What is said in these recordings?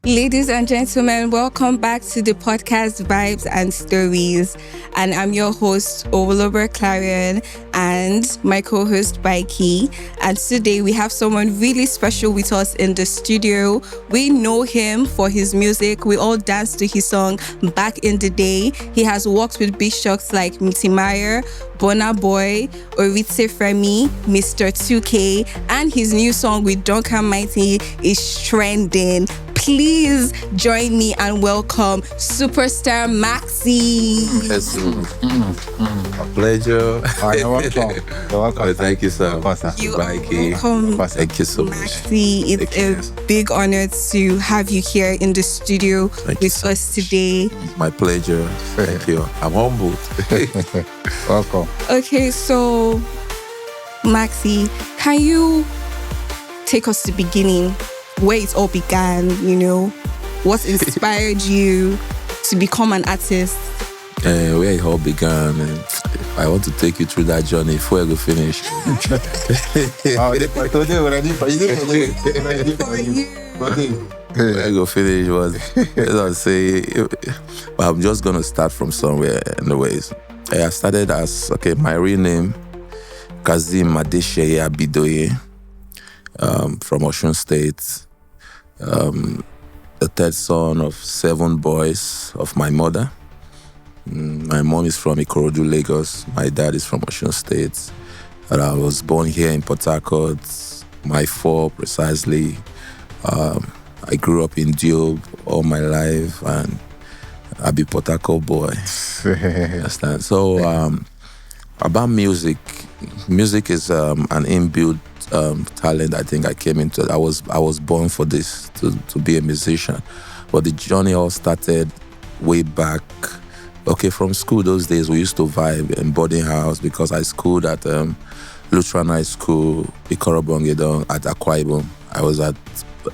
Ladies and gentlemen, welcome back to the podcast Vibes and Stories. And I'm your host, Owolober Clarion, and my co-host, Baiki. And today we have someone really special with us in the studio. We know him for his music. We all danced to his song back in the day. He has worked with big shots like Multimedia, Burna Boy, Oritse Femi, Mr. 2K, and his new song with Duncan Mighty is trending. Please join me and welcome superstar Maxi. Yes, a pleasure. You're welcome. You're welcome. Oh, thank you, sir. You are Baiki. welcome, Thank you so much. Maxi. It's a big honor to have you here in the studio with us today. My pleasure. Thank you. I'm humbled. Welcome. Okay, so Maxi, can you take us to the beginning, where it all began, what inspired you to become an artist? Where it all began, and I want to take you through that journey before I go finish. Where I go finish was, let's say, but I'm just going to start from somewhere anyways. I started as, my real name, Kazim Adesheye Abidoye, from Osun State. The third son of 7 boys of my mother. My mom is from Ikorodu, Lagos. My dad is from Osun State. And I was born here in Port Harcourt, my 4 precisely. I grew up in Diob all my life, and I be Port Harcourt boy. Understand? So about music is an inbuilt talent. I think I came into it. I was born for this, to be a musician. But the journey all started way back. From school those days, we used to vibe in boarding house because I schooled at Lutheran High School, Ikorobongedon at Akwa Ibom. I was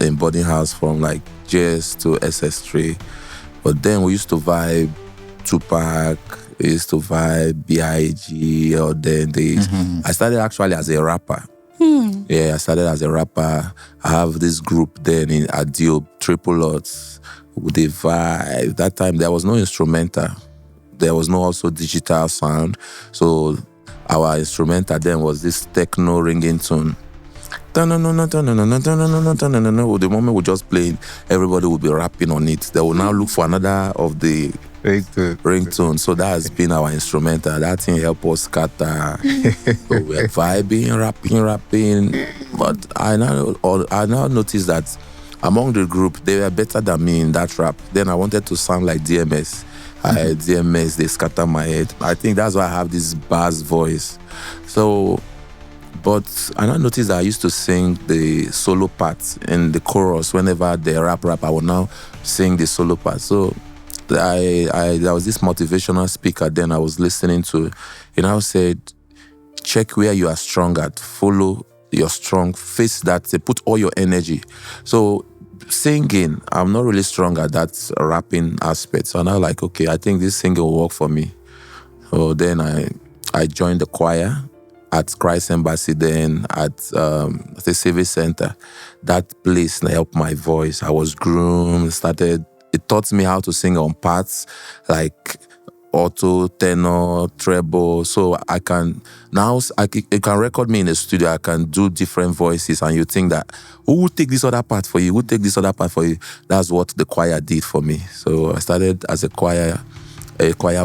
in boarding house from like JS to SS3. But then we used to vibe Tupac, we used to vibe B.I.G. or then days. I started actually as a rapper. Yeah, I started as a rapper. I have this group then in Adio, Triple Lots, with the vibe. That time there was no instrumental. There was no also digital sound. So our instrumental then was this techno ringing tune. The moment we just played, everybody would be rapping on it. They will now look for another of the ringtone. So that has been our instrumental. That thing helped us scatter. So we're vibing, rapping. But I now noticed that among the group, they were better than me in that rap. Then I wanted to sound like DMS. DMS, they scatter my head. I think that's why I have this bass voice. So, but I now noticed that I used to sing the solo parts in the chorus. Whenever they rap, I will now sing the solo part. So there was this motivational speaker then I was listening to. He now said, check where you are strong at. Follow your strong. Face that. Put all your energy. So singing, I'm not really strong at that rapping aspect. So now I think this singing will work for me. So then I joined the choir at Christ Embassy, then at the Civic Center. That place helped my voice. I was groomed, it taught me how to sing on parts like alto, tenor, treble. So I can record me in the studio. I can do different voices, and you think that, who will take this other part for you? Who will take this other part for you? That's what the choir did for me. So I started as a choir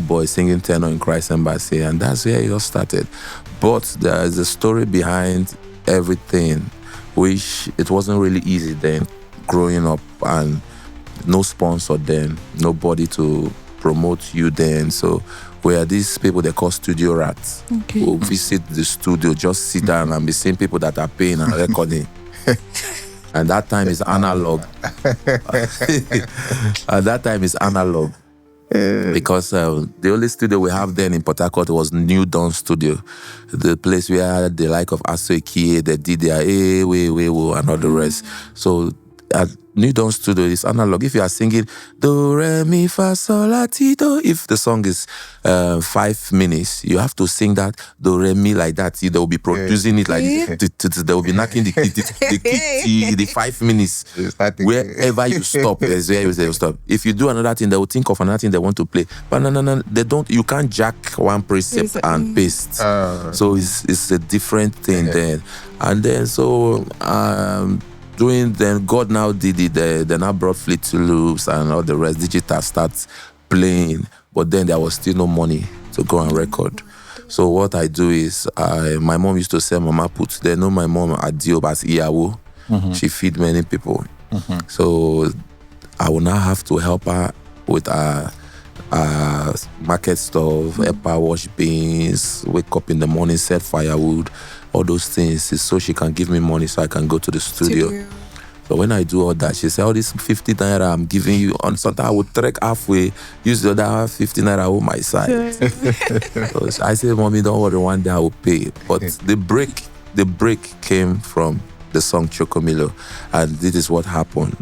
boy singing tenor in Christ Embassy, and that's where it all started. But there is a story behind everything, which it wasn't really easy then, growing up, and no sponsor then, nobody to promote you then. So we are these people they call studio rats who visit the studio, just sit down and be seeing people that are paying and recording. And that time is analog. Because the only studio we have then in Port Harcourt was New Dawn Studio, the place where the like of Aso Ekie, they did their and all the rest. So New Dawn Studio is analog. If you are singing do re mi fa sol la ti do, if the song is 5 minutes, you have to sing that do re mi like that. They will be producing it like this. They will be knocking the key, the 5 minutes. Wherever you stop, is where you stop. If you do another thing, they will think of another thing they want to play. But no, they don't. You can't jack one precept and paste. So it's a different thing then. And then so then God now did it. They now brought Fleet to Loops and all the rest. Digital starts playing, but then there was still no money to go and record. So what I do is, my mom used to sell Mama Put. They know my mom at Diob as Iyawo. She feed many people. So I will now have to help her with market stuff, help her wash beans, wake up in the morning, set firewood, all those things, so she can give me money so I can go to the studio. So when I do all that, she said, this 50 naira I'm giving you, on something I would trek halfway, use the other 50 naira on my side. So I said, Mommy, don't worry, one day I will pay. But the break came from the song Chokomilo, and this is what happened.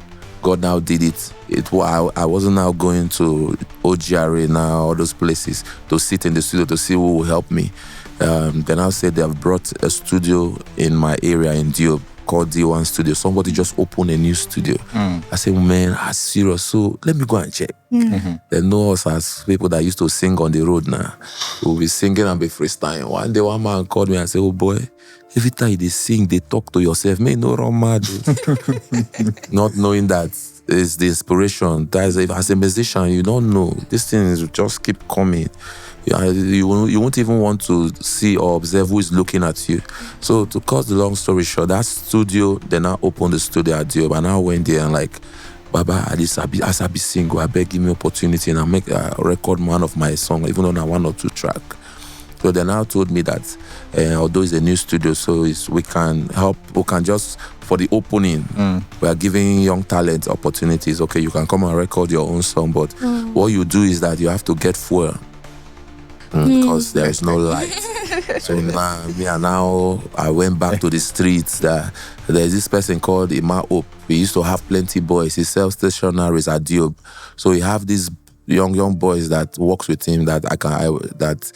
God now did it. I wasn't now going to OGRA now, all those places, to sit in the studio to see who will help me. Then I said they have brought a studio in my area in Diob called D1 Studio. Somebody just opened a new studio. I said, man, that's serious. So let me go and check. They know us as people that used to sing on the road now. We'll be singing and be freestyling. One day, one man called me and said, oh boy, every time they sing, they talk to yourself. Man, no wrong mad. Not knowing that is the inspiration. That is, as a musician, you don't know. These things just keep coming. You won't even want to see or observe who is looking at you. So to cut the long story short, that studio, they now opened the studio at Diob, and I went there and like, Baba, as I be single, I beg, give me opportunity and I make a record one of my song, even on a 1 or 2 track. So they now told me that although it's a new studio, so we can help, we can just, for the opening, we are giving young talent opportunities. Okay, you can come and record your own song, but what you do is that you have to get fuel. Because there is no light. So now I went back to the streets. There's this person called Ima Hope. We used to have plenty boys. He sells stationaries at Diob. So we have these young boys that works with him that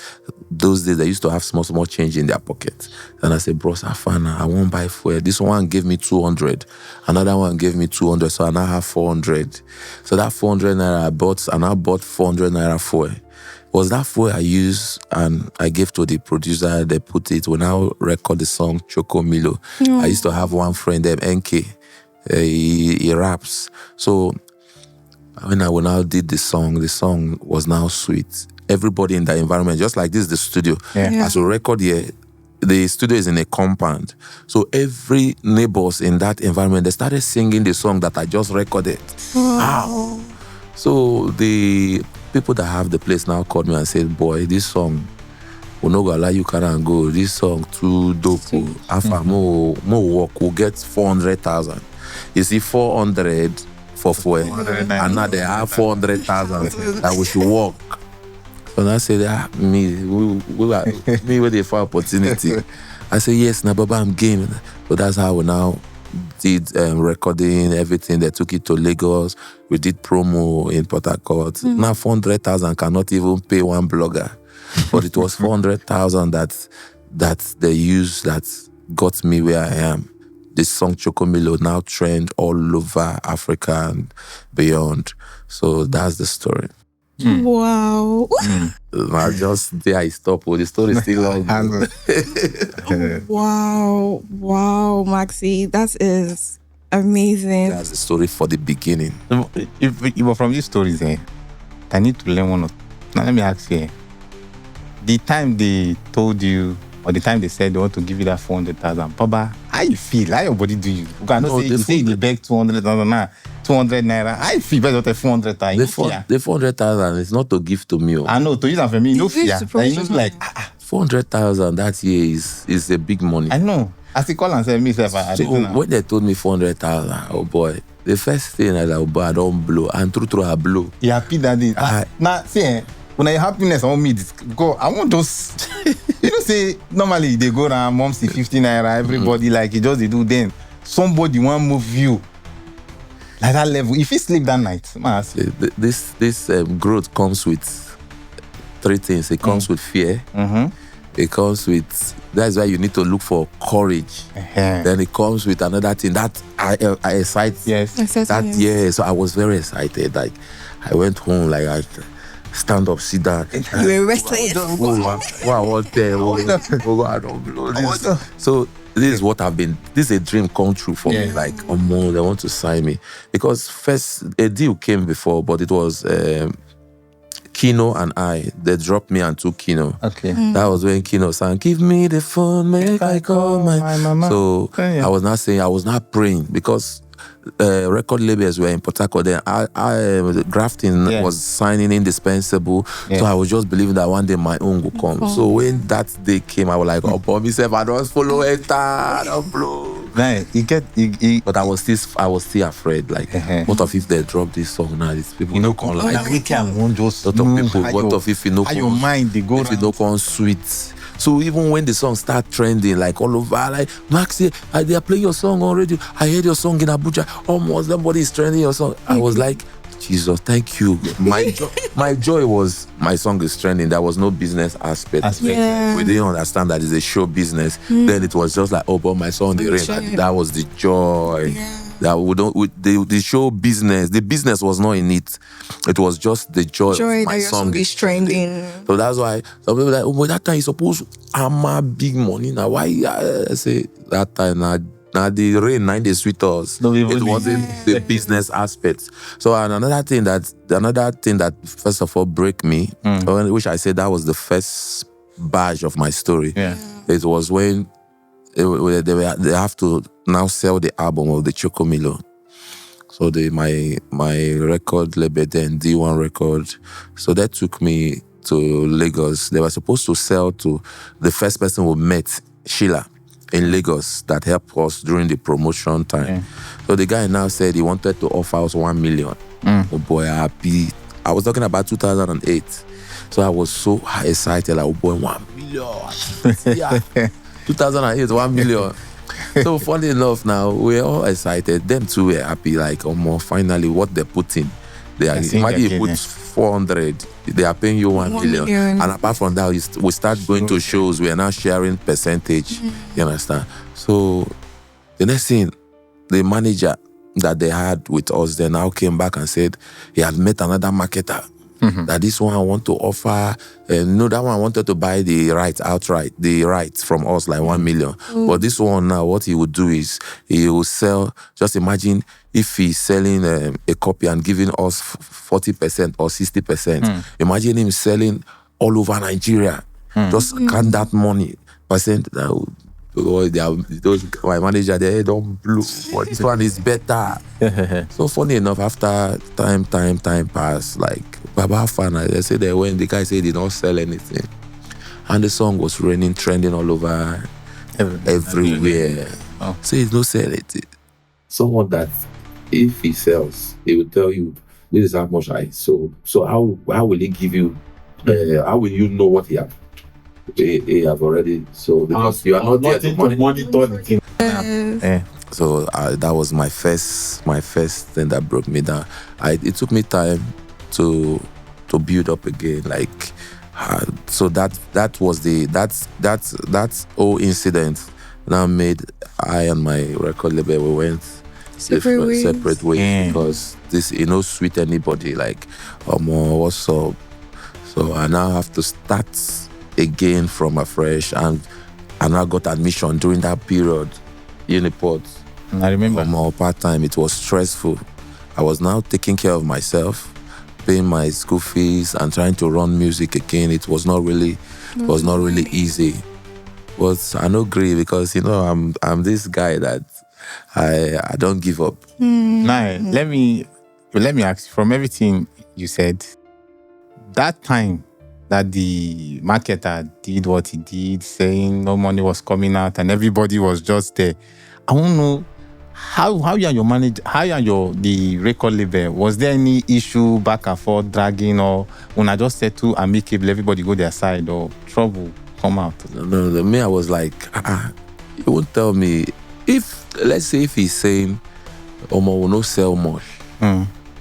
those days they used to have small change in their pocket. And I said, bros, I won't buy fuel. This one gave me 200. Another one gave me 200. So I now have 400. So that 400 naira I bought 400 naira fuel. Was that fuel I used and I gave to the producer. They put it. We now record the song Chokomilo. I used to have one friend, NK. He raps. So when I now did the song was now sweet. Everybody in the environment, just like this, the studio. As we record here, the studio is in a compound. So every neighbors in that environment, they started singing the song that I just recorded. Wow. So the people that have the place now called me and said, boy, this song, we're not gonna let you carry and go. This song too dope. After more work, we'll get 400,000. You see, 400 for fuel. And now they have 400,000 that we should work. So I said, me with the for opportunity. I said, yes, now Baba, I'm game. So that's how we now did recording, everything. They took it to Lagos. We did promo in Port Harcourt. Now 400,000 cannot even pay one blogger. But it was 400,000 that they used that got me where I am. This song Chokomilo now trend all over Africa and beyond. So that's the story. Wow. I just there I stop. The story is still long. Wow, Maxi, that is amazing. That's the story for the beginning. If you were from these stories, I need to learn one of. Now let me ask you. The time they told you, or the time they said they want to give you that 400,000, Baba, how you feel? How your body do you? You cannot say you say they beg 200,000 now. 200 naira. I feel better than 400,000. The 400,000 is not to give to me. I know, to use that for me, no fear. And you like 400,000 that year is a big money. I know. As he call and say me, when they told me 400,000, oh boy, the first thing I like, I don't blow, and through I blow. You happy that day? Now, see, when I happiness on me, go. I want those. You know, say normally they go around, mom see 50 naira, everybody like it just they do. Then somebody want move you. Like that level. If you sleep that night, man, this growth comes with three things. It comes with fear. It comes with, that's why you need to look for courage. Then it comes with another thing that I excite. Yes. So I was very excited. Like I went home, like I stand up, sit down. You were restless. I don't blow this. So this is what this is a dream come true for me. Like, they want to sign me. Because first, a deal came before, but it was Kino and they dropped me and took Kino. Okay. That was when Kino sang, "Give me the phone, make I call my mama." So I was not saying, I was not praying because record labels were in Port Harcourt. Then grafting was signing indispensable. So I was just believing that one day my own will come. So when that day came, I was like, "Oh, myself, I don't follow it, I don't blow." Right. But I was still afraid. Like, what if they drop this song now? These people, you know, come like lot of people. What if you know? How your mind they go? If you don't come sweet. So even when the song start trending, like all over, like Maxi, they are playing your song already. I heard your song in Abuja. Almost somebody is trending your song. I was like, Jesus, thank you. My joy was my song is trending. There was no business aspect. Yeah. We didn't understand that it's a show business. Then it was just like, but my song, that was the joy. Yeah. That the show business, the business was not in it. It was just the joy of my song is trending. So that's why some people are like, that time you supposed I'm big money now. Why I say that time now the rain now they sweet us. It wasn't the business aspect. So another thing that first of all break me, which I said that was the first badge of my story. Yeah. It was when they have to now sell the album of the Chocomilo. So my record label then, D1 Record. So that took me to Lagos. They were supposed to sell to the first person we met, Sheila, in Lagos, that helped us during the promotion time. Yeah. So the guy now said he wanted to offer us 1 million. Oh boy, happy. I was talking about 2008. So I was so excited, like, oh boy, 1 million. Yeah. 2008, 1 million. So funny enough, now we're all excited. Them too were happy, like, finally what they put in. Imagine you put 400, they are paying you 1 million. And apart from that, we start going to shows. We are now sharing percentage. You understand? So the next thing, the manager that they had with us, they now came back and said he had met another marketer. That this one I want to offer, that one wanted to buy the rights outright, the rights from us, like 1 million. But this one now, what he would do is he will sell. Just imagine if he's selling a copy and giving us 40% or 60%. Imagine him selling all over Nigeria. Just count that money. Percent. My manager, they don't blow. But this one is better. So funny enough, after time passed, like Baba Fana, they said that when the guy said he don't sell anything, and the song was trending all over everywhere. So he don't sell it. Someone that if he sells, he will tell you this is how much I sold. So how will he give you? How will you know what he have? He have already sold because you are not there to monitor the thing. So that was my first thing that broke me down. It took me time to build up again. Like so that was that whole incident now made I and my record label we went separate ways because this sweet anybody like what's up. So I now have to start again from afresh, and I got admission during that period, Uniport. I remember. More part-time, it was stressful. I was now taking care of myself, paying my school fees and trying to run music again. It was not really easy. But I no agree because I'm this guy that I don't give up. Now, let me ask you, from everything you said, that time that the marketer did what he did, saying no money was coming out and everybody was just there. I want to know how you and your manager, the record label, was there any issue back and forth, dragging, or when I just settle amicably, everybody go their side, or trouble come out? No, me, I was like, you won't tell me. Let's say if he's saying Omo will not sell much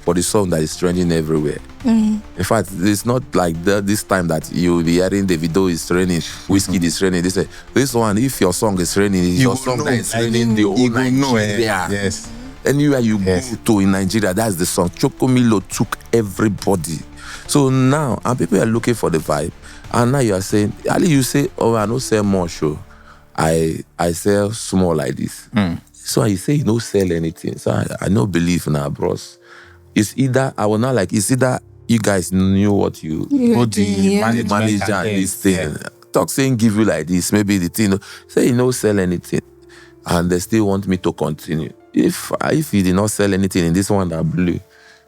for the song that is trending everywhere. In fact, it's not like this time that you'll be hearing the video is trending, Whiskey is trending. This one, if your song is trending, it's your song that is trending the whole Nigeria. Yes. Anywhere you go to in Nigeria, that's the song. Chokomilo took everybody. So now, and people are looking for the vibe. And now you are saying, Ali, you say, oh, I don't sell more show. I sell small like this. So you say you don't sell anything. So I don't believe now, bros. It's either, I will not like, it's either you guys knew what you manage and this thing. Talk saying give you like this, maybe the thing, say you don't sell anything. And they still want me to continue. If you did not sell anything in this one that blew,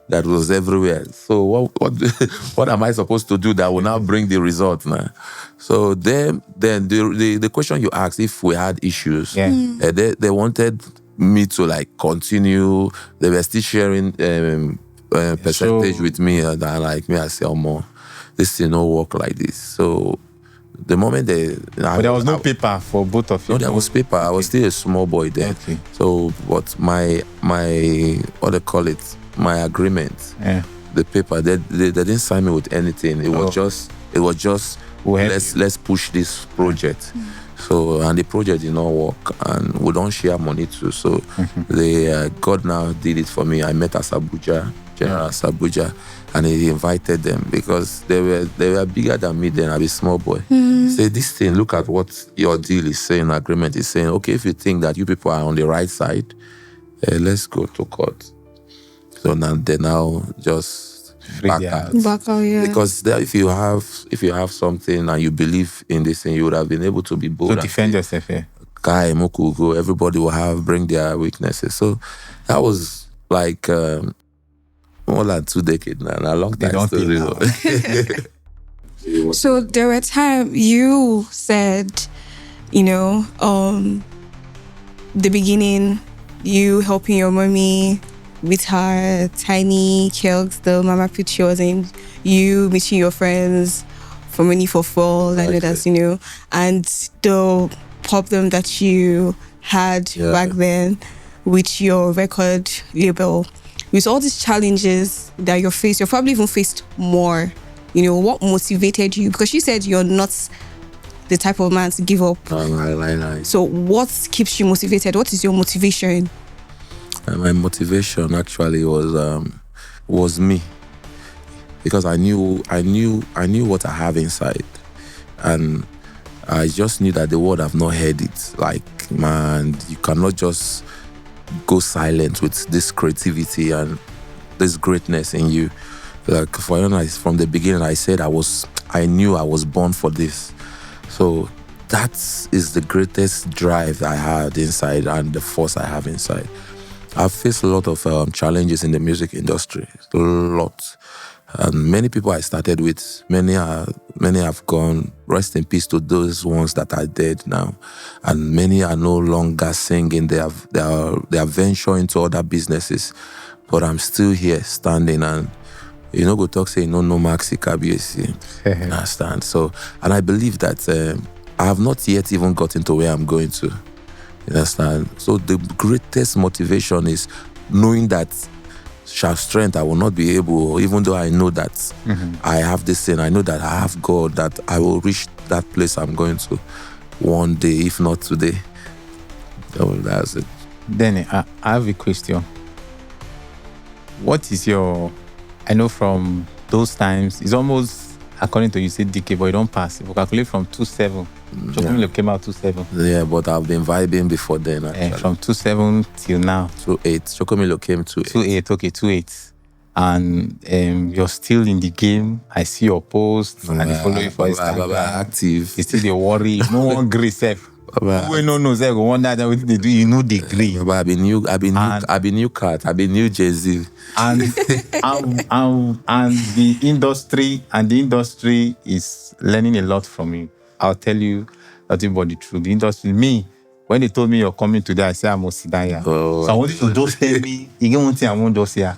that was everywhere. So what am I supposed to do that will now bring the result now? So then the question you asked, if we had issues, they wanted me to like continue. They were still sharing percentage with me, and like me, I sell more. This thing no work like this. So the moment but there was no paper for both of you. No, there was paper. I was still a small boy then. Okay. So, but my what they call it, my agreement, the paper, they didn't sign me with anything. It was just let's push this project. So, and the project did not work, and we don't share money too. So, God now did it for me. I met Asabuja, General Asabuja, and he invited them because they were bigger than me then. I was a small boy. Say, this thing, look at what your deal is saying, agreement is saying. Okay, if you think that you people are on the right side, let's go to court. So now they just back out. Because if you have something and you believe in this thing, you would have been able to be bold. To defend yourself, Kai, Mokugo, everybody will bring their weaknesses. So that was like more than 2 decades now, a long time story. So there were times you said, the beginning, you helping your mommy with her tiny cakes, the mama pictures, and you meeting your friends for money for fall, like that, and the problem that you had back then with your record label. With all these challenges that you probably even faced more. What motivated you? Because you said you're not the type of man to give up. So what keeps you motivated? What is your motivation? My motivation actually was me, because I knew what I have inside, and I just knew that the world have not heard it. Like, man, you cannot just go silent with this creativity and this greatness in you. Like, for instance, from the beginning, I said I knew I was born for this. So that is the greatest drive I had inside and the force I have inside. I've faced a lot of challenges in the music industry, a lot. And many people I started with, many have gone. Rest in peace to those ones that are dead now. And many are no longer singing. They are venturing into other businesses. But I'm still here standing, and go talk say no Maxi Kabiesi. Understand? So, and I believe that I have not yet even gotten to where I'm going to. You understand? So the greatest motivation is knowing that strength I will not be able, even though I know that I have this thing, I know that I have God, that I will reach that place I'm going to one day, if not today. So that's it. Then I have a question. What is I know from those times, it's almost, according to you, say decade, but you don't pass. If you calculate from 27, Chokomilo came out 27. Yeah, but I've been vibing before then, actually. From 27 till now. 28. Chokomilo came 28. 28, okay, 28. And you're still in the game. I see your posts and I follow you for Instagram. Active. You still they worry. No one agree, self. We no, say go wonder that what they do. You know they agree. I've been new cat. I've been new Jay-Z. And the industry is learning a lot from you. I'll tell you nothing but the truth. The industry, me, when they told me you're coming today, I said I must sit down here. So I want you to just tell me. Again, one thing I want just here.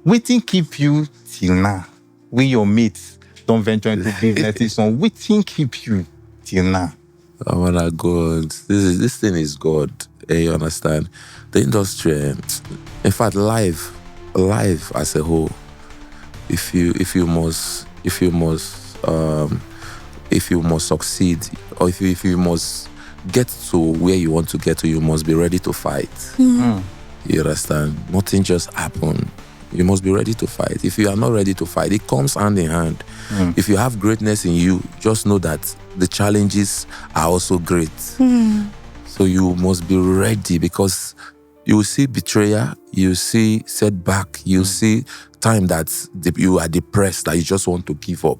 Wetin keep you till now? We your mates don't venture into business. So wetin keep you till now? Oh my God, this thing is God. You understand? The industry, in fact, life as a whole. If you must succeed, or if you must get to where you want to get to, you must be ready to fight. You understand? Nothing just happen. You must be ready to fight. If you are not ready to fight, it comes hand in hand. If you have greatness in you, just know that the challenges are also great. So you must be ready, because you will see betrayal, you see setback, you see time that you are depressed, that you just want to give up.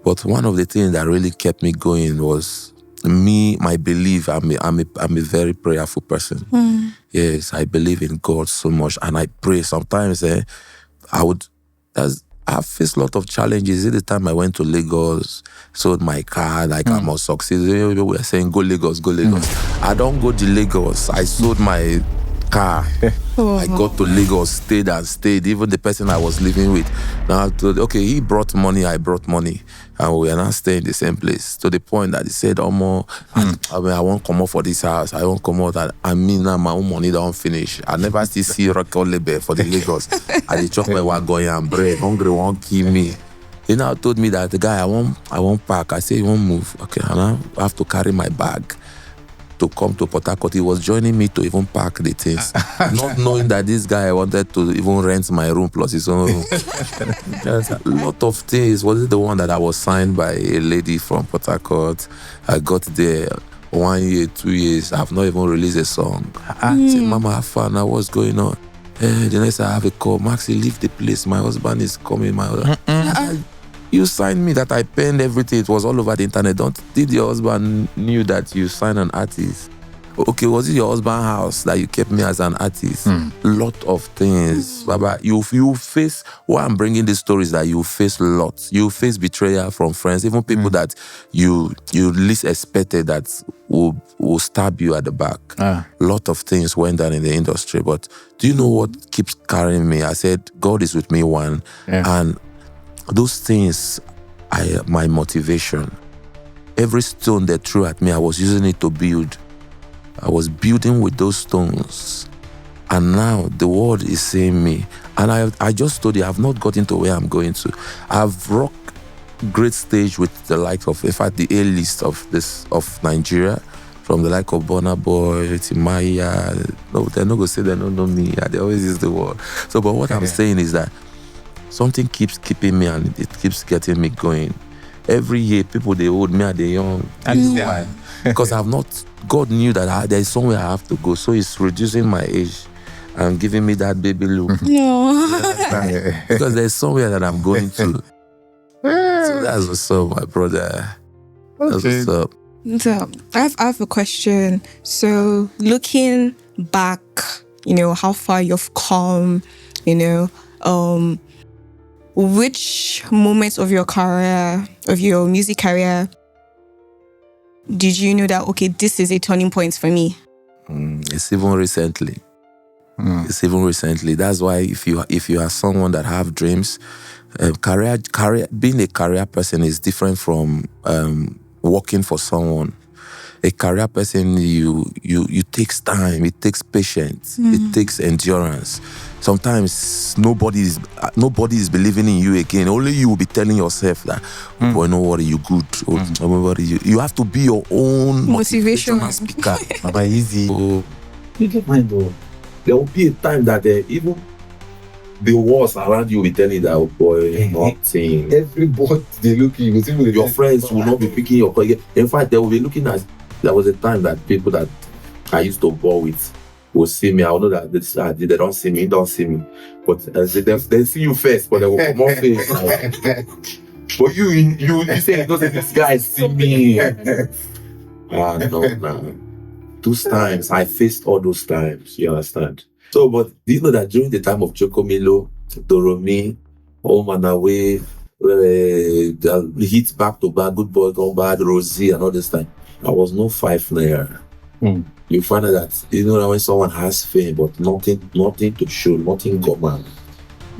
But one of the things that really kept me going was my belief. I'm a very prayerful person. Yes, I believe in God so much, and I pray. Sometimes I've faced a lot of challenges. At the time I went to Lagos, sold my car, like I must succeed. We were saying, go Lagos, go Lagos. I don't go to Lagos. I sold my car. I got to Lagos, stayed. Even the person I was living with, now I told, okay, he brought money, I brought money, and we are now staying in the same place. To the point that he said, I won't come out for this house. I won't come out. I mean, now my own money don't finish. I never still see record label for the Lagos. I dey chop my wagon and bread. Hungry won't kill me. He now told me that the guy, I won't pack. I say, you won't move. Okay, and I have to carry my bag to come to Port Harcourt. He was joining me to even pack the things, not knowing that this guy wanted to even rent my room plus his own room. There's a lot of things. Was it the one that I was signed by a lady from Port Harcourt? I got there 1 year, 2 years. I've not even released a song. I said, Mama, have fun. Now what's going on? The next I have a call. Maxi, leave the place. My husband is coming. You signed me that I penned everything. It was all over the internet. Did your husband knew that you signed an artist? Okay, was it your husband's house that you kept me as an artist? Lot of things. Baba, you face, why I'm bringing these stories, that you face lots. You face betrayal from friends, even people that you least expected that will stab you at the back. Lot of things went down in the industry. But do you know what keeps carrying me? I said, God is with me, one. And those things are my motivation. Every stone they threw at me, I was using it to build. I was building with those stones. And now the world is seeing me. And I just told you, I've not gotten to where I'm going to. I've rocked great stage with the likes of, in fact, the A-list of Nigeria, from the like of Burna Boy, Timaya. No, they're not going to say they don't know me. They always use the word. So, but what I'm saying is that something keeps keeping me, and it keeps getting me going. Every year, people, they hold me at the young. And why? Because God knew that there is somewhere I have to go. So He's reducing my age and giving me that baby look. No. Because there's somewhere that I'm going to. So that's what's up, my brother. That's what's up. So I have a question. So looking back, how far you've come, which moments of your career, of your music career, did you know that, okay, this is a turning point for me? It's even recently. It's even recently. That's why if you are someone that have dreams, career, being a career person is different from working for someone. A career person, it takes time, it takes patience, it takes endurance. Sometimes nobody is believing in you again. Only you will be telling yourself that, boy, no worry, you good. You have to be your own motivational speaker. But easy. You get mind though. There will be a time that even the walls around you will be telling you that, oh boy, nothing. Everybody they look you. Your friends will not be picking your call. In fact, they will be looking at. There was a time that people that I used to ball with will see me. I know that they don't see me, but they see you first, but they will come off face. But you say, this guy see me. No. Those times, I faced all those times, you understand? So, but do you know that during the time of Chokomilo, Doromi, Home and Away, the hits back to back, Good Boy Gone Bad, Rosie, and all this time, I was no 5 naira. You find out that, when someone has fame, but nothing to show, nothing come out.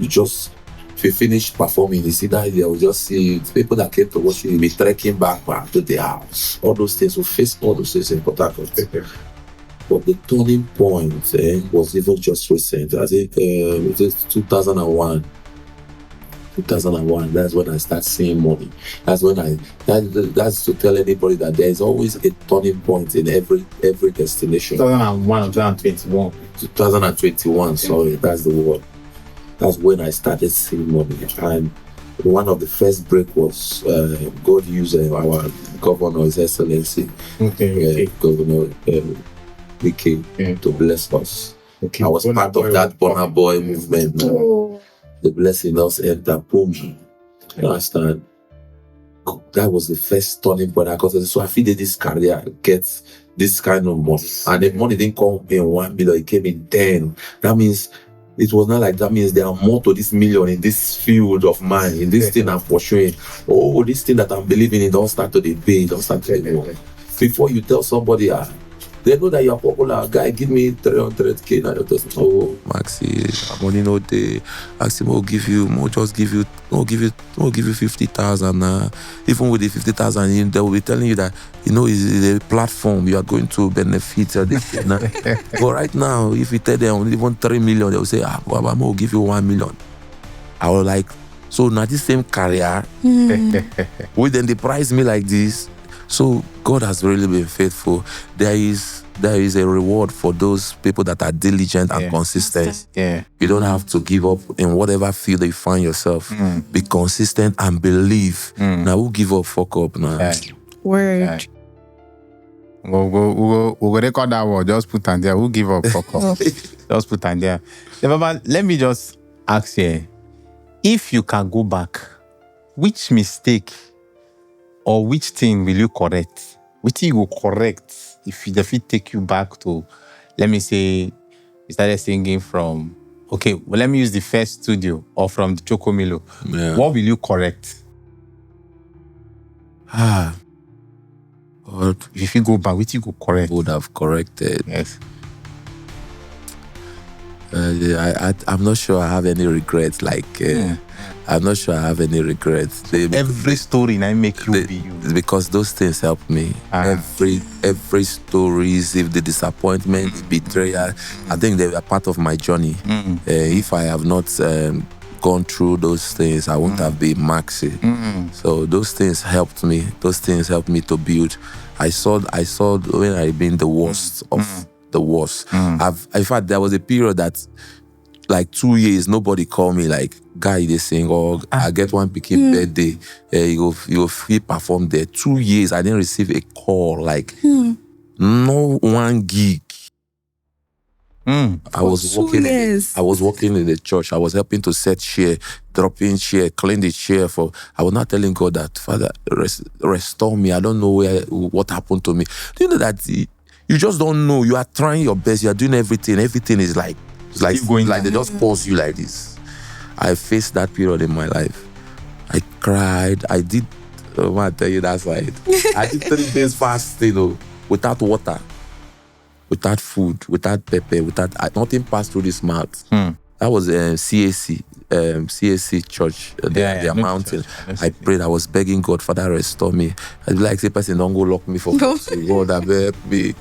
If you finish performing, you see that they will just see people that came to watch you be trekking back to the house. All those things, will face all those things in Port Harcourt. But the turning point was even just recent. I think it is 2001. 2001. That's when I start seeing money. That's when that's to tell anybody that there is always a turning point in every destination. 2001 or 2021. 2021. Sorry, that's the word. That's when I started seeing money. And one of the first break was God used our governor, His Excellency, Governor Wike, to bless us. I was part of that Burna Boy movement. The blessing us enter, boom. You understand? That was the first turning point I got. So I feel that this career gets this kind of money. And the money didn't come in 1 million, it came in 10. That means it was not like that means there are more to this million in this field of mine, in this thing I'm pursuing. Oh, this thing that I'm believing in, don't start to the pay, don't start to the money. Before you tell somebody, they know that you're popular. Guy, give me 300k. Now they just Maxi, money no day. Maxi, we'll give you, we'll give you 50,000. Even with the 50,000, they will be telling you that it's a platform you are going to benefit. But right now, if you tell them even 3 million, they will say, Baba, we'll give you 1 million. I was like, so now this same career, will then they price me like this. So God has really been faithful. There is a reward for those people that are diligent and consistent. Yeah. You don't have to give up in whatever field you find yourself. Be consistent and believe. Now who give up, fuck up now. Yeah. Word. Yeah. We'll record that word. Just put on there. Who give up, fuck up. Just put on there. Yeah, Baba, let me just ask you, if you can go back, which mistake or which thing will you correct? Which thing you will correct if it take you back to, let me say, you started singing from, let me use the first studio or from the Chocomilo. Yeah. What will you correct? If you go back, which you go correct? Would have corrected. Yes. I'm not sure I have any regrets. I'm not sure I have any regrets. Every story I make you be you. Because those things help me. Every stories, if the disappointment, the betrayal, I think they are part of my journey. If I have not gone through those things, I wouldn't have been Maxi. So those things helped me. Those things helped me to build. I saw when I've been the worst of the worst. In fact, there was a period that, like 2 years, nobody called me like, guy, they sing, or I get one picking birthday, you go free perform there. 2 years, I didn't receive a call, like no one gig. I was working in the church. I was helping to set chair, dropping chair, clean the chair I was not telling God that, Father, restore me. I don't know what happened to me. Do you know that you just don't know? You are trying your best. You are doing everything. Everything is like they just pause you like this. I faced that period in my life. I cried. I did. I tell you that side. I did 3 days fasting, without water, without food, without pepper, without nothing passed through this mouth. That was CAC church, their mountain. I prayed. I was begging God, Father, restore me. I'd be like, say, person, don't go lock me for God, help me.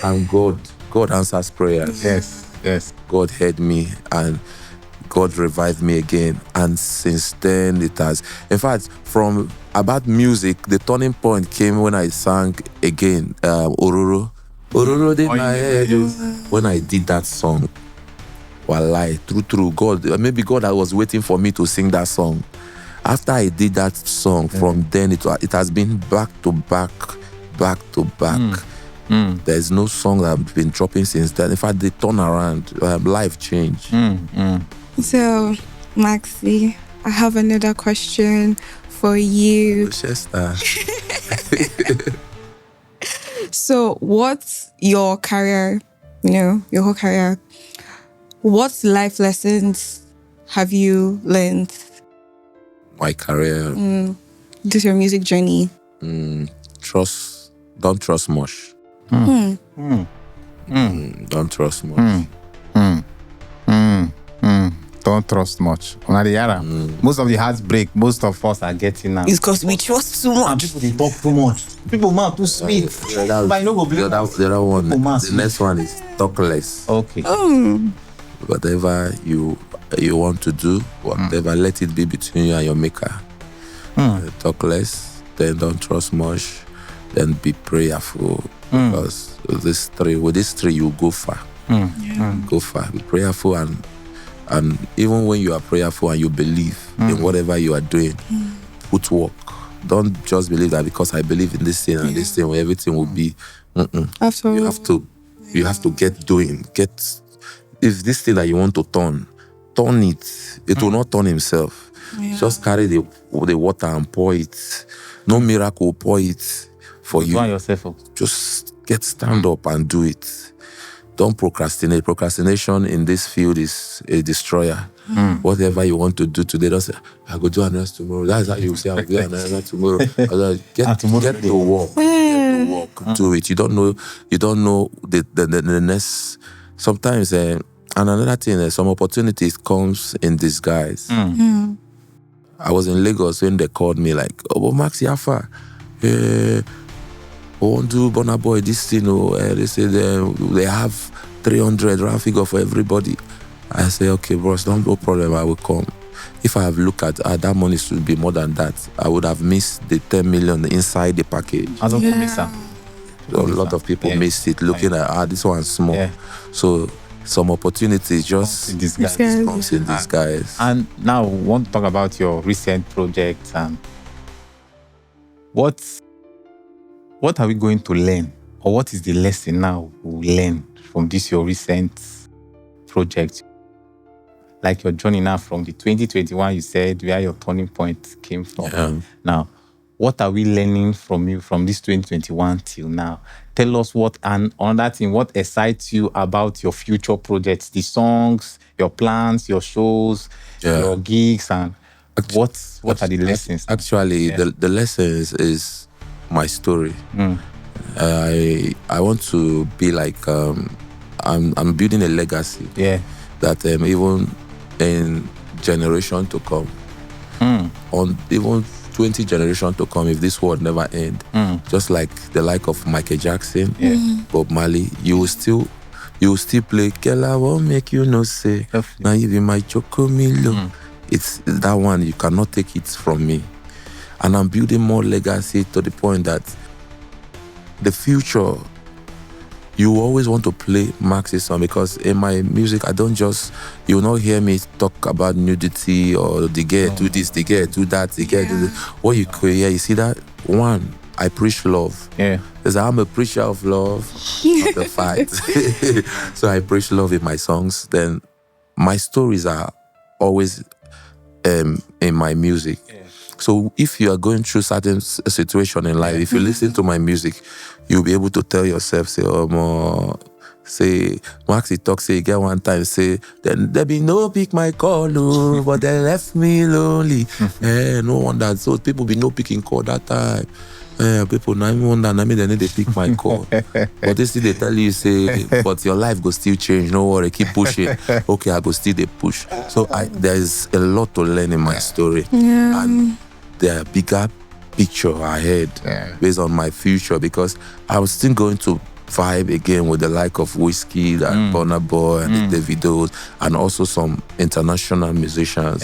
And God answers prayers. Yes. God heard me and God revived me again. And since then it has. In fact, from about music, the turning point came when I sang again, Ororo. Ororo did my head. When I did that song. Wallahi, true, God, maybe God was waiting for me to sing that song. After I did that song, from then it has been back to back. There's no song that I've been dropping since then. In fact, the turnaround, life changed. So, Maxi, I have another question for you. So, what's your career, your whole career, what life lessons have you learned? My career. This your music journey. Don't trust much. Don't trust much. Don't trust much. Most of the heartbreak, most of us are getting now. It's because we trust too much. People they talk too much. People man too sweet. But no go blame the other one. The next one is talk less. Okay. Whatever you want to do, whatever, let it be between you and your maker. Talk less, then don't trust much, then be prayerful. Because with these three you go far. Go far. Be prayerful and even when you are prayerful and you believe in whatever you are doing, put work. Don't just believe that because I believe in this thing and this thing, where everything will be. Absolutely. You have to get doing. If this thing that you want to turn it. It will not turn himself. Just carry the water and pour it. No miracle will pour it for you. Burn yourself up. Just stand up and do it. Don't procrastinate. Procrastination in this field is a destroyer. Whatever you want to do today, don't say, I go do another tomorrow. That's how you say, I'll do another tomorrow. Get to work. Get to work. Do it. You don't know the next. Sometimes, and another thing, some opportunities comes in disguise. I was in Lagos when they called me like, oh, Maxi, how far? Won't do Burna Boy this thing. They say they have 300 round figure for everybody. I say, okay, bros, no problem, I will come. If I have looked at that money should be more than that, I would have missed the 10 million inside the package. I don't miss that. A lot of people missed it, looking at this one's small. So some opportunities just comes in disguise. And now, we want to talk about your recent projects and what are we going to learn, or what is the lesson now we learn from this your recent project? Like your journey now from the 2021, you said where your turning point came from. Now, what are we learning from you from this 2021 till now? Tell us and another thing, what excites you about your future projects, the songs, your plans, your shows, your gigs, and what are the lessons? Actually, the lessons is my story. I want to be like I'm building a legacy. That even in generation to come, on even 20 generations to come, if this world never end, just like the like of Michael Jackson, Bob Marley, you will still play Girl, I won't make you no say. Now you be my chocomilo. It's that one, you cannot take it from me. And I'm building more legacy to the point that the future, you always want to play Maxi song, because in my music, you will not hear me talk about nudity or the girl do this, the girl do that, the girl do this. What you could hear, you see that? One, I preach love. Because I'm a preacher of love, not a fight. So I preach love in my songs. Then my stories are always in my music. So if you are going through certain situation in life, if you listen to my music, you'll be able to tell yourself, say, Maxi talk, say, get one time, say, then there be no pick my call, but they left me lonely. No wonder. So people be no picking call that time. People now wonder, they need to pick my call. But they still they tell you, say, but your life go still change. No worry, keep pushing. Okay, I go still they push. So there's a lot to learn in my story. And the bigger picture ahead based on my future, because I was still going to vibe again with the like of Whiskey and Burna Boy and the Davidos and also some international musicians,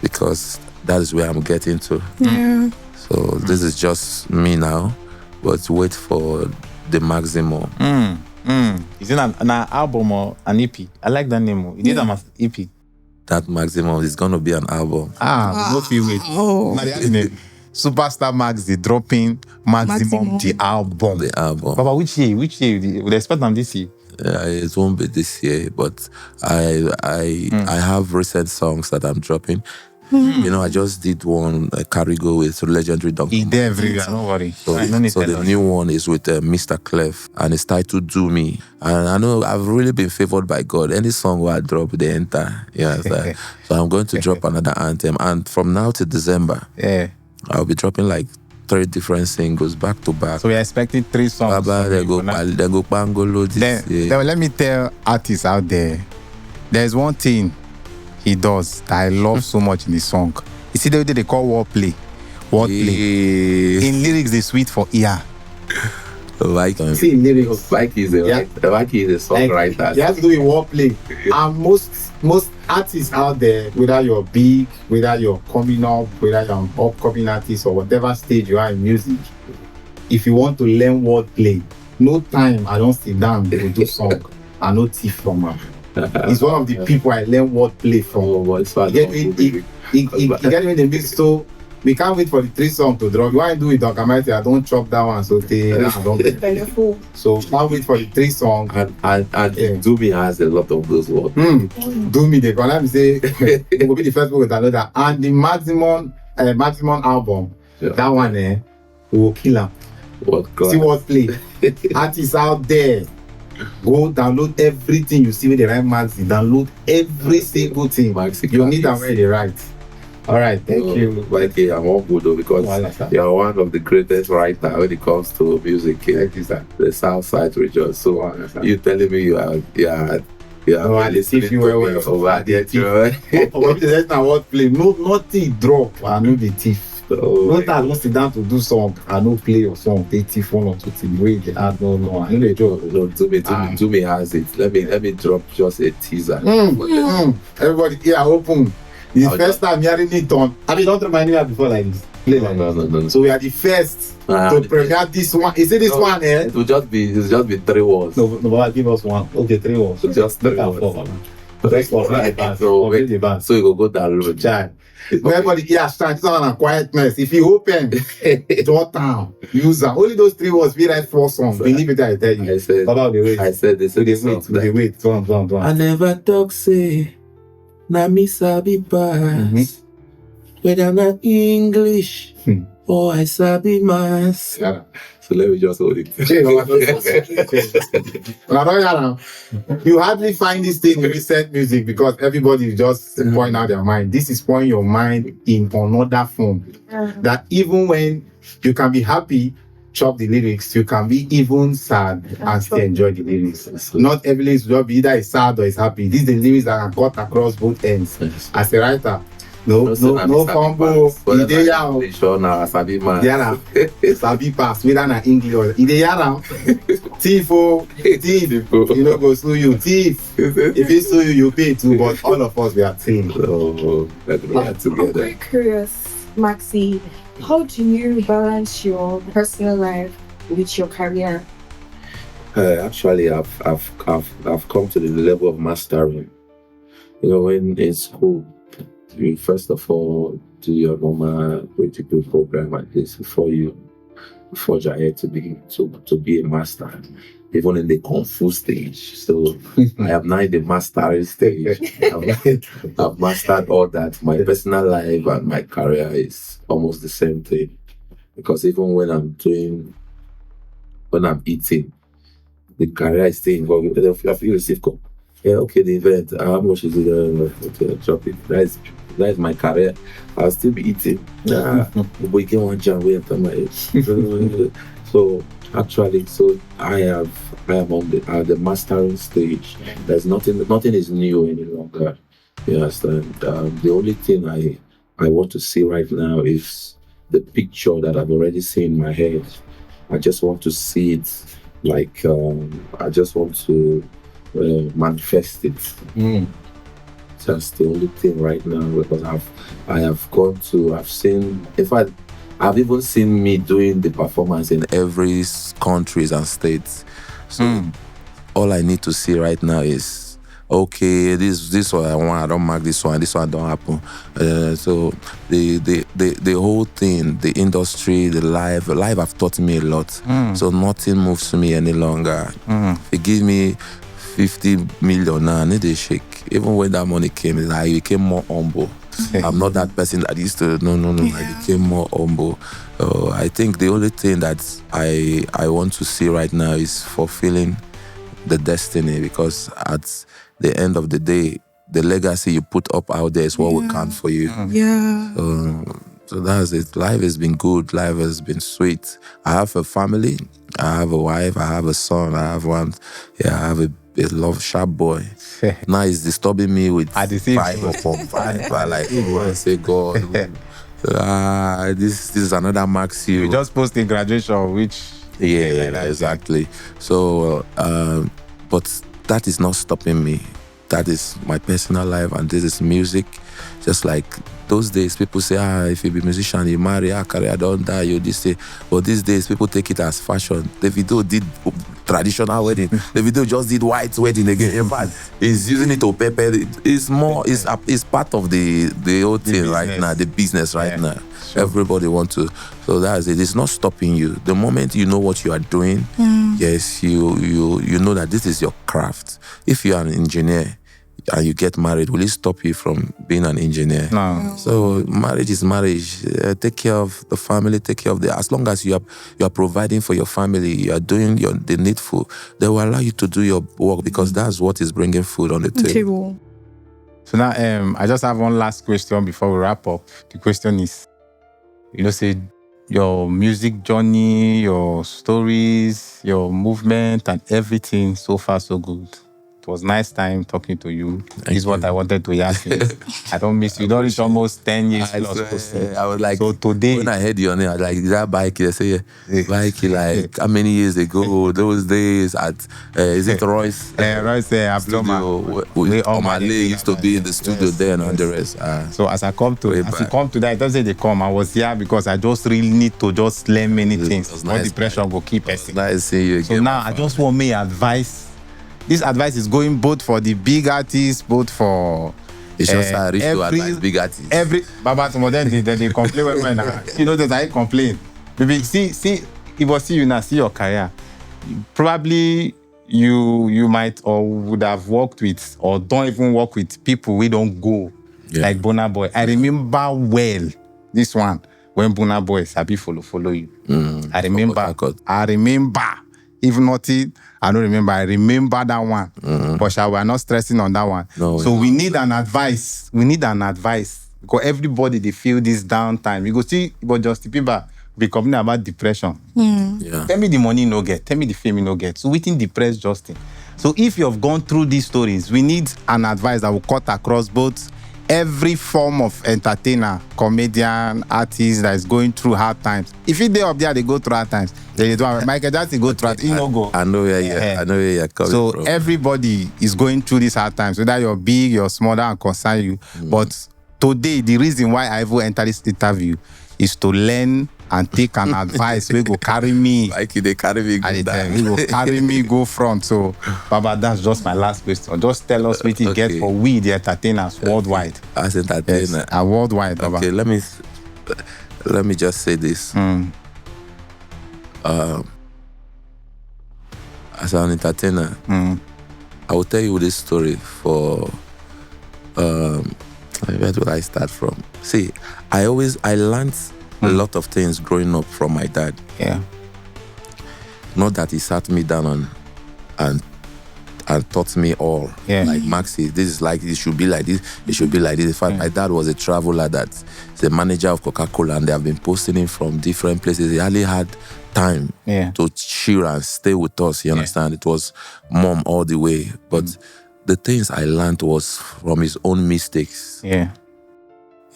because that is where I'm getting to. So this is just me now, but wait for the maximum. Is it an album or an EP? I like that name. It is an EP. That maximum is gonna be an album. No feel wait. Superstar Max the dropping maximum the album. The album. Baba, which year? Would expect them this year? It won't be this year, but I have recent songs that I'm dropping. You know, I just did one Carrigo with legendary Duncan. He did everywhere, don't worry. So the new one is with Mr. Clef, and it's titled Do Me. And I know I've really been favored by God. Any song where I drop, they enter. So I'm going to drop another anthem. And from now to December, I'll be dropping like 3 different singles back to back. So we're expecting 3 songs. They go Pangolo this year. Then let me tell artists out there, there's one thing he does that I love so much in the song. You see, they call wordplay. Wordplay. In lyrics, they sweet for ear. Like see lyrics. Like is a songwriter. You have to do a wordplay. And most artists out there, whether you're big, whether you're coming up, whether you're an upcoming artist or whatever stage you are in music, if you want to learn wordplay, no time I don't sit down to do song. I no thief from her. He's one of the people I learn wordplay from. He get me in the mix, so we can't wait for the 3 songs to drop. You want to do it, Dokamite, I don't chop that one, so so can't wait for the 3 songs. And Dumi has a lot of those words. Dumi, they can let me say it will be the first book with another. And the maximum album, that one we will kill him. See what play. Artists out there, go download everything you see with the right Maxi. Download every single thing. Maxi you need them where they right. All right, thank you. Like I'm all good though, because you are one of the greatest writers when it comes to music in the South Side region. So you telling me you are listening to me over there. That's not what play. Nothing drop. I know the thief. No time sit down to do song. I know play your song. They thief 1 or 2 things. Wait, I don't know. I know the job. No, to me has it. Let me drop just a teaser. Everybody here open. The first time hearing it on, I mean, don't remind me before like this. Play like no. So we are the first to premiere this one. Is it this one? It will just be 3 words. No, but give us one. Okay, 3 words. So just 3 words. So you go download. Child. Everybody here stand on quietness. If you open, jot down, use them. Only those 3 words. We write 4 songs. Believe it, I tell you. I said this. We wait. Go on. I never talk say. Na me sabi pass, whether na English or I sabi mass. Yeah. So let me just hold it. You hardly find this thing in recent music because everybody is just pouring out their mind. This is pouring your mind in another form. That even when you can be happy, chop the lyrics, you can be even sad and still enjoy the lyrics. Not every lyrics will be either sad or is happy. These are the lyrics that are cut across both ends. As a writer, no fumble. Sabi pass whether na English or thief. You know go sue you. Thief. If he sue you, you pay too. But all of us we are thieves. I'm very curious, Maxi. How do you balance your personal life with your career? Actually, I've come to the level of mastering. You know, when in school, you first of all do your normal critical program like this before you forge ahead to be a master. Even in the Kung Fu stage. So I am now in the mastering stage. I've mastered all that. My personal life and my career is almost the same thing. Because even when I'm eating, the career is still involved. If you receive call, okay, the event, how much is it? Drop it. That is my career. I'll still be eating. We get one jam way after my age. So actually, I am on the mastering stage. There's nothing is new any longer. You understand? The only thing I want to see right now is the picture that I've already seen in my head. I just want to see it like I just want to manifest it. That's the only thing right now, because I've seen, in fact, I've even seen me doing the performance in every countries and states. So all I need to see right now is, okay, this one I want, I don't mark this one don't happen. So the whole thing, the industry, the life have taught me a lot. So nothing moves me any longer. They give me 50 million now, I need a shake. Even when that money came, I became more humble. I'm not that person that used to, no. I became more humble. I think the only thing that I want to see right now is fulfilling the destiny, because at the end of the day, the legacy you put up out there is what will count for you. So that's it. Life has been good. Life has been sweet. I have a family. I have a wife. I have a son. I have a love sharp boy. Now it's disturbing me with At the same five time. upon five. I like, I say, God, this is another Maxi. We just posted graduation, which Yeah, exactly. So, but that is not stopping me. That is my personal life, and this is music. Just like those days, people say, if you be a musician, you marry, career don't die, you this say. But these days, people take it as fashion. Davido did traditional wedding. Davido just did white wedding again. In fact, he's using it to pepper. It's more, it's part of the whole thing right now, the business right now. Sure. Everybody wants to. So that's it. It's not stopping you. The moment you know what you are doing, yes, you know that this is your craft. If you are an engineer and you get married, will it stop you from being an engineer? No. So marriage is marriage. Take care of the family. Take care of as long as you are providing for your family, you are doing the needful. They will allow you to do your work because that's what is bringing food on the table. So now, I just have one last question before we wrap up. The question is, say your music journey, your stories, your movement, and everything so far so good. It was nice time talking to you. This is what I wanted to ask you. I don't miss you. Don't reach almost 10 years plus. I was like, so today, when I heard your name, I was like, is that Bike? I say, Bike, like, how many years ago? Those days at, is it Royce? Royce Abloma. Omale used to be in the studio there and the rest. So as you come to that, it doesn't say they come. I was here because I just really need to just learn many things. Nice, the pressure will keep us. Nice seeing you again. So now I just want me advice. This advice is going both for the big artists, both for it's just I reach to advise big artists. Baba then they complain when that I complain. Maybe see if I see you now, see your career. Probably you might or would have worked with or don't even work with people we don't go like Burna Boy. I remember well this one when Burna Boy Sabi follow you. I remember. If not it, I don't remember. I remember that one. But we are not stressing on that one. No, so we need an advice. Because everybody, they feel this downtime. You go see, but just the people be complaining about depression. Tell me the money you no get. Tell me the fame you no get. So we think depressed Justin. So if you have gone through these stories, we need an advice that will cut across both every form of entertainer, comedian, artist that is going through hard times. If you up there, they go through hard times. They don't. Michael Jackson go through. He no go. I know where you're coming so from. Everybody is going through these hard times, whether you're big, you're small, that concern you. But today, the reason why I even enter this interview is to learn and take an advice. We go carry me. Like they carry me. We go carry me go front. So, Baba, that's just my last question. Just tell us what you get for we the entertainers worldwide. As entertainer, yes, worldwide. Baba. Okay, let me just say this. As an entertainer, I will tell you this story for. Where do I start from? See, I learned a lot of things growing up from my dad. Yeah. Not that he sat me down and taught me all. Yeah. Like Maxi, this is like it should be like this. It should be like this. In fact, my dad was a traveler that's the manager of Coca-Cola, and they have been posting him from different places. He hardly had time to chill and stay with us. You understand? It was mom all the way, but. The things I learned was from his own mistakes. Yeah.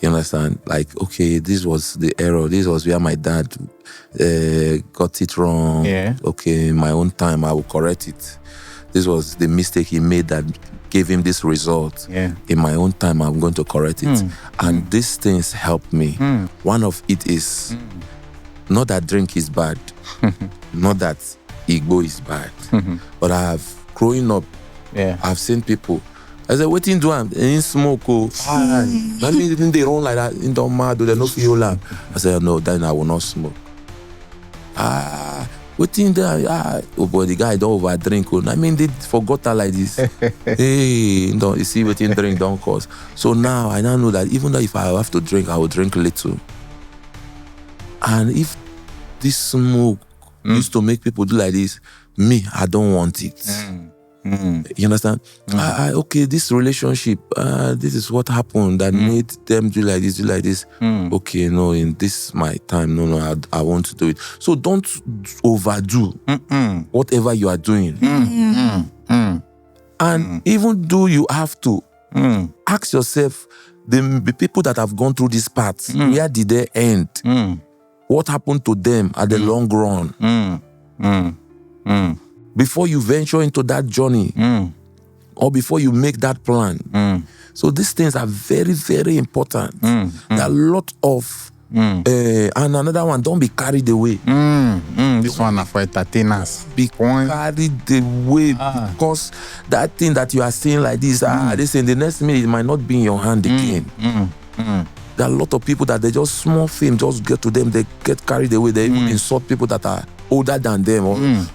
You understand? Like, okay, this was the error. This was where my dad got it wrong. Yeah. Okay, in my own time, I will correct it. This was the mistake he made that gave him this result. Yeah. In my own time, I'm going to correct it. And these things help me. One of it is not that drink is bad. Not that ego is bad. But I have, growing up, I've seen people. I said, what in do in smoke? Let me think they run like that in the mad, they no feel like. I said, no, then I will not smoke. What in there? Oh boy, the guy don't over drink. I mean, they forgot her like this. Hey, you see what in drink don't cause. So now I now know that even though if I have to drink, I will drink little. And if this smoke used to make people do like this, me, I don't want it. You understand? Okay, this relationship, this is what happened that made them do like this. Okay, no, in this my time, no, I want to do it. So don't overdo whatever you are doing. And even though you have to, ask yourself, the people that have gone through this path, where did they end? What happened to them at the long run? Before you venture into that journey, or before you make that plan. So these things are very, very important. There are a lot of, and another one, don't be carried away. This one for entertainers. Be carried away because that thing that you are seeing like this, this in the next minute, it might not be in your hand again. There are a lot of people that they just small fame, just get to them, they get carried away. They even insult people that are older than them,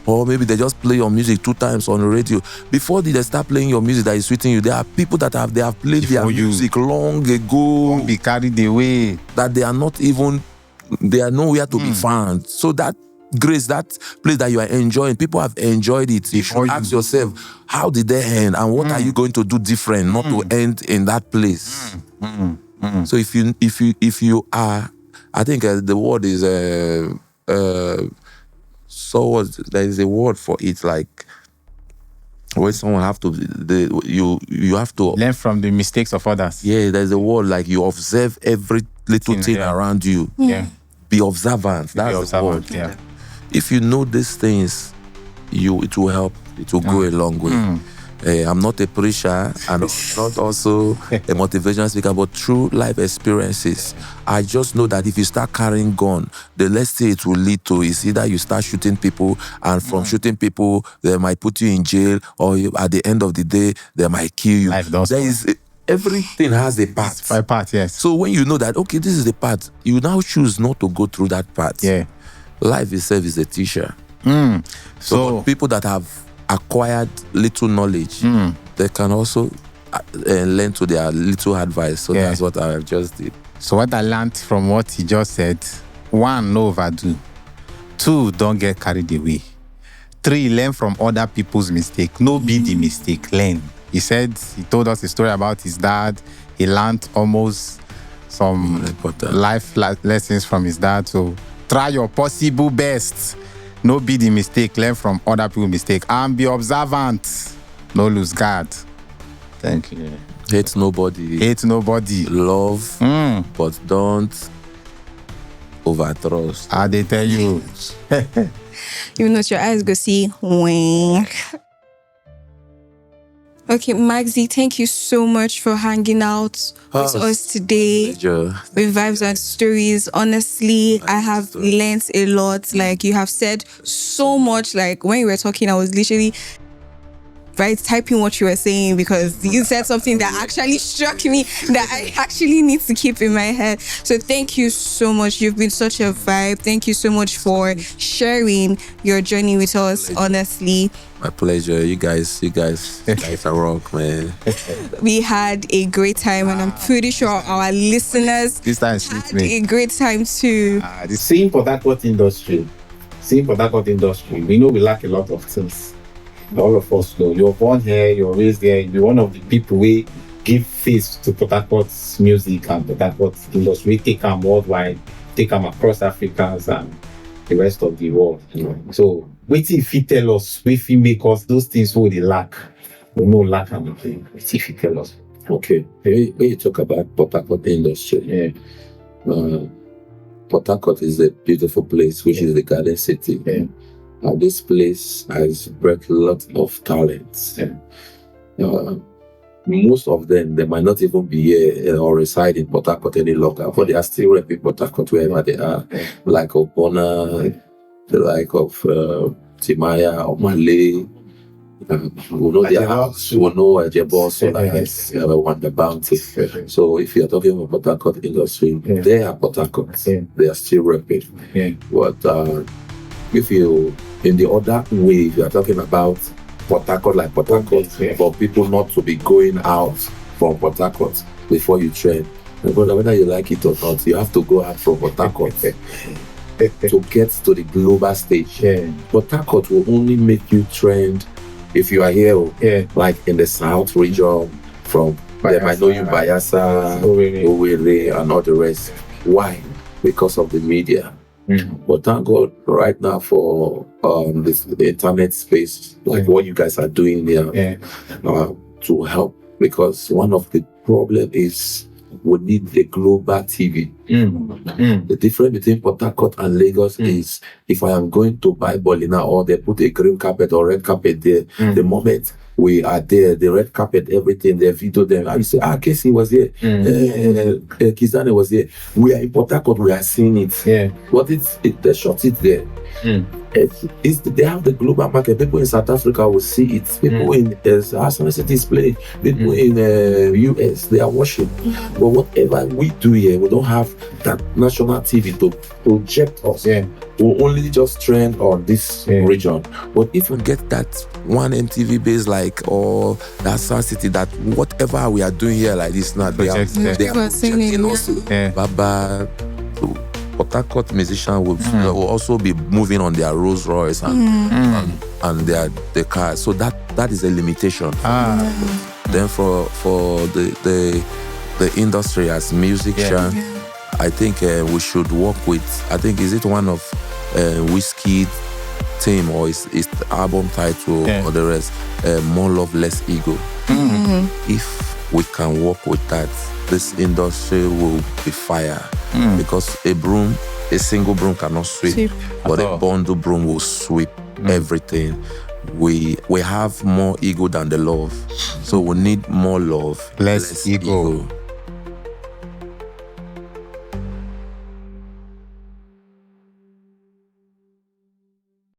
or maybe they just play your music 2 times on the radio. Before they start playing your music that is sweeting you, there are people that have played their music long ago. Don't be carried away. That they are nowhere to be found. So that grace, that place that you are enjoying, people have enjoyed it. You should ask yourself, how did they end, and what are you going to do different not to end in that place? So if you are, I think the word is there is a word for it, like when someone have to you have to learn from the mistakes of others. Yeah, there's a word like you observe every little thing around you. Yeah. Be observant. That's the word. Yeah. If you know these things, it will help. It will go a long way. I'm not a preacher and not also a motivational speaker, but through life experiences, I just know that if you start carrying gun, the less thing it will lead to is either you start shooting people, and from shooting people, they might put you in jail, or at the end of the day, they might kill you. Everything has a path. It's by path, yes. So when you know that, okay, this is the path, you now choose not to go through that path. Yeah. Life itself is a teacher. So people that have acquired little knowledge, they can also learn to their little advice. So that's what I just did. So what I learned from what he just said: 1, no overdo. 2, don't get carried away. 3, learn from other people's mistake. No be the mistake, learn. He told us a story about his dad. He learned almost some life lessons from his dad. So try your possible best. No be the mistake, learn from other people's mistake, and be observant. No lose guard. Thank you. Hate nobody. Love, but don't overtrust. They tell you. Even though your eyes go see, wink. Okay, Maxi, thank you so much for hanging out with us today with Vibes and Stories. Honestly, I have learned a lot. Like, you have said so much. Like, when you were talking, I was literally typing what you were saying, because you said something that actually struck me that I actually need to keep in my head. So thank you so much. You've been such a vibe. Thank you so much for sharing your journey with us. Honestly, my pleasure. You guys are rock, man. We had a great time, and I'm pretty sure our listeners had a great time too. The same for that industry. We know we lack a lot of things. All of us know. You're born here, you're raised here, you're one of the people who give face to Port Harcourt's music and Port Harcourt's industry. We take them worldwide, take them across Africa and the rest of the world. So, wait if you tell us, if you make us those things what they lack. We know lack anything. Wait if you tell us. Okay. When you talk about Port Harcourt industry, Port Harcourt is a beautiful place, which is the Garden City. This place has bred a lot of talents. Most of them, they might not even be here or reside in Port Harcourt any longer, but they are still repping Port Harcourt wherever they are, like Obona, the like of Timaya, Omale. We know their house, we know Ajebo, so like Wonder Bounty. So if you're talking about Port Harcourt industry, they are Port Harcourt. They are still repping. But if you, in the other way, if you are talking about Port Harcourt, like Port Harcourt, for people not to be going out from Port Harcourt before you trend. But whether you like it or not, you have to go out from Port Harcourt to get to the global stage. Port Harcourt will only make you trend if you are here, like in the South region, from they might know you Bayelsa, Owerri, and all the rest. Why? Because of the media. But thank God right now for the internet space, like what you guys are doing there, to help, because one of the problem is we need the global TV. The difference between Port Harcourt and Lagos is, if I am going to buy Bolina or they put a green carpet or red carpet there, the moment we are there, the red carpet, everything, they video them, and you say, Casey was here, Kizane was here. We are in Port Harcourt, we are seeing it. But they shot it there. They have the global market. People in South Africa will see it. People in Arsenal City's play. People in US, they are watching. But whatever we do here, we don't have that national TV to project us. We'll only just trend on this region. But if we get that one MTV base, like, or that Sun City, that whatever we are doing here like this now, they are projecting also. Baba, Port Harcourt musicians will also be moving on their Rolls Royce and their cars. So that is a limitation. Then for the industry as musician, I think we should work with, I think, is it one of Whiskey team or is the album title or the rest, More Love, Less Ego. If we can work with that, this industry will be fire. Because a single broom cannot sweep. But a bundle broom will sweep everything. We have more ego than the love. So we need more love, less ego.